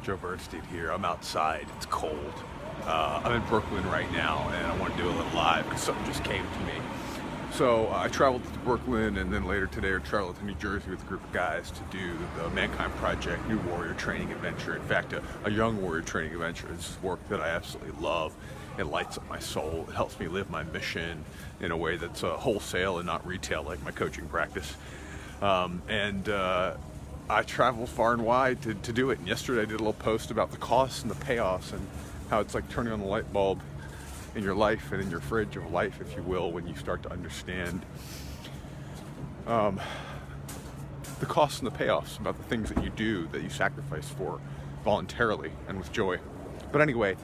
Joe Bernstein here. I'm outside. It's cold. I'm in Brooklyn right now, and I want to do a little live because something just came to me. So I traveled to Brooklyn, and then later today I traveled to New Jersey with a group of guys to do the Mankind Project New Warrior Training Adventure. In fact, a Young Warrior Training Adventure is work that I absolutely love. It lights up my soul. It helps me live my mission in a way that's wholesale and not retail like my coaching practice. I traveled far and wide to do it. And yesterday I did a little post about the costs and the payoffs and how it's like turning on the light bulb in your life and in your fridge of life, if you will, when you start to understand the costs and the payoffs about the things that you do, that you sacrifice for voluntarily and with joy. But anyway,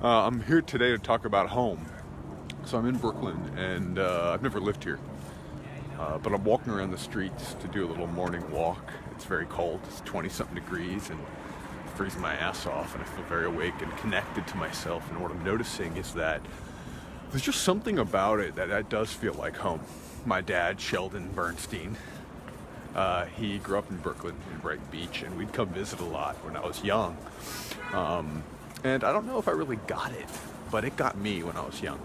I'm here today to talk about home. So I'm in Brooklyn, and I've never lived here. But I'm walking around the streets to do a little morning walk. It's very cold, it's 20-something degrees, and freezing my ass off, and I feel very awake and connected to myself. And what I'm noticing is that there's just something about it that does feel like home. My dad, Sheldon Bernstein, he grew up in Brooklyn, in Brighton Beach, and we'd come visit a lot when I was young. And I don't know if I really got it, but it got me when I was young.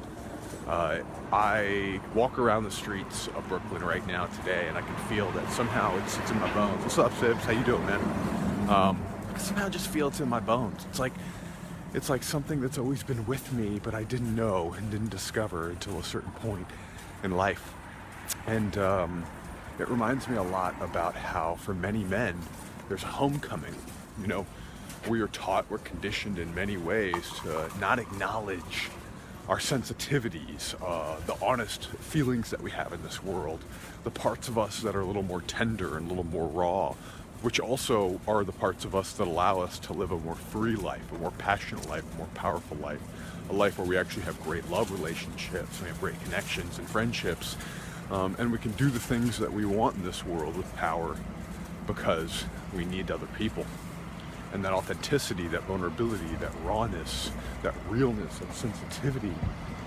I walk around the streets of Brooklyn right now today, and I can feel that somehow it's in my bones. What's up, Sibs? How you doing, man? I can somehow just feel it's in my bones. It's like something that's always been with me, but I didn't know and didn't discover until a certain point in life. And it reminds me a lot about how, for many men, there's a homecoming. You know, we are taught, we're conditioned in many ways to not acknowledge our sensitivities, the honest feelings that we have in this world, the parts of us that are a little more tender and a little more raw, which also are the parts of us that allow us to live a more free life, a more passionate life, a more powerful life, a life where we actually have great love relationships, we have great connections and friendships, and we can do the things that we want in this world with power because we need other people. And that authenticity, that vulnerability, that rawness, that realness, that sensitivity,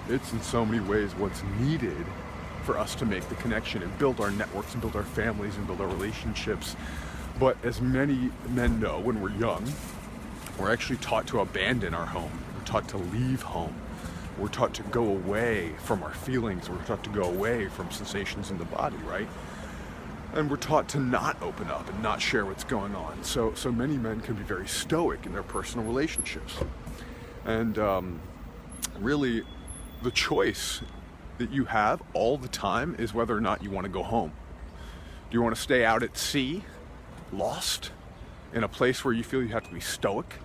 it's in so many ways what's needed for us to make the connection and build our networks and build our families and build our relationships. But as many men know, when we're young, we're actually taught to abandon our home. We're taught to leave home. We're taught to go away from our feelings. We're taught to go away from sensations in the body, right? And we're taught to not open up and not share what's going on. So many men can be very stoic in their personal relationships. And really, the choice that you have all the time is whether or not you want to go home. Do you want to stay out at sea, lost, in a place where you feel you have to be stoic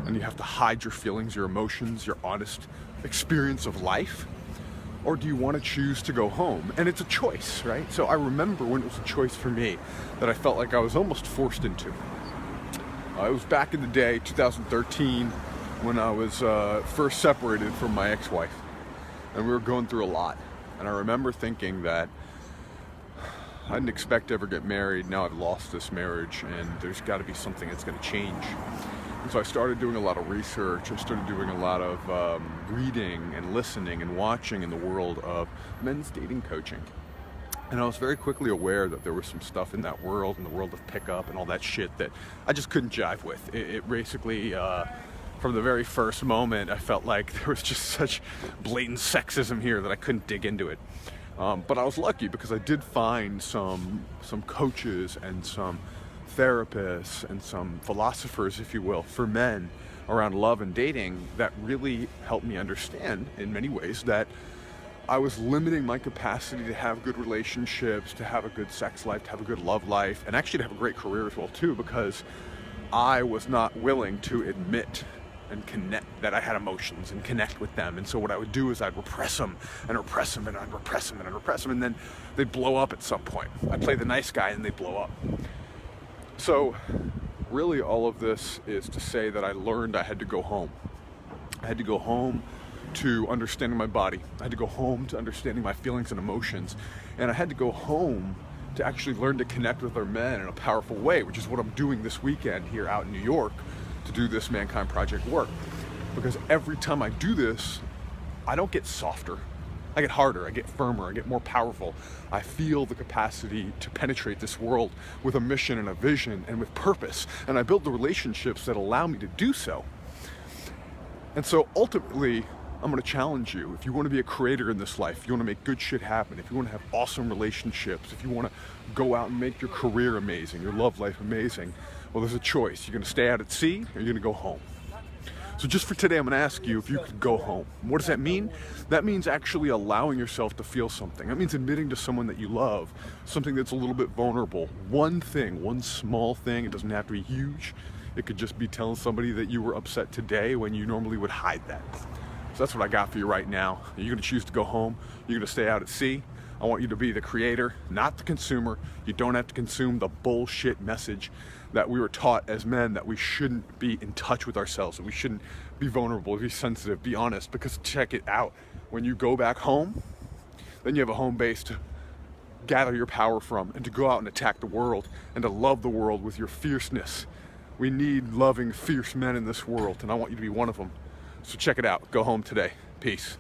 and you have to hide your feelings, your emotions, your honest experience of life? Or do you want to choose to go home? And it's a choice, right? So I remember when it was a choice for me that I felt like I was almost forced into. It was back in the day, 2013, when I was first separated from my ex-wife. And we were going through a lot. And I remember thinking that I didn't expect to ever get married. Now I've lost this marriage, and there's got to be something that's going to change. And so I started doing a lot of research. I started doing a lot of reading and listening and watching in the world of men's dating coaching. And I was very quickly aware that there was some stuff in that world, in the world of pickup and all that shit, that I just couldn't jive with. It basically, from the very first moment, I felt like there was just such blatant sexism here that I couldn't dig into it. But I was lucky because I did find some coaches and some therapists and some philosophers, if you will, for men around love and dating that really helped me understand in many ways that I was limiting my capacity to have good relationships, to have a good sex life, to have a good love life, and actually to have a great career as well too, because I was not willing to admit and connect that I had emotions and connect with them. And so what I would do is I'd repress them and repress them and I'd repress them and I'd repress them, and then they'd blow up at some point. I'd play the nice guy and they'd blow up. So really all of this is to say that I learned I had to go home. I had to go home to understanding my body. I had to go home to understanding my feelings and emotions. And I had to go home to actually learn to connect with our men in a powerful way, which is what I'm doing this weekend here out in New York to do this Mankind Project work. Because every time I do this, I don't get softer. I get harder, I get firmer, I get more powerful. I feel the capacity to penetrate this world with a mission and a vision and with purpose. And I build the relationships that allow me to do so. And so ultimately, I'm going to challenge you. If you want to be a creator in this life, if you want to make good shit happen, if you want to have awesome relationships, if you want to go out and make your career amazing, your love life amazing, well, there's a choice. You're going to stay out at sea or you're going to go home. So just for today, I'm going to ask you if you could go home. What does that mean? That means actually allowing yourself to feel something. That means admitting to someone that you love something that's a little bit vulnerable. One thing, one small thing. It doesn't have to be huge. It could just be telling somebody that you were upset today when you normally would hide that. So that's what I got for you right now. You're going to choose to go home. You're going to stay out at sea. I want you to be the creator, not the consumer. You don't have to consume the bullshit message that we were taught as men, that we shouldn't be in touch with ourselves, that we shouldn't be vulnerable, be sensitive, be honest. Because check it out. When you go back home, then you have a home base to gather your power from and to go out and attack the world and to love the world with your fierceness. We need loving, fierce men in this world, and I want you to be one of them. So check it out. Go home today. Peace.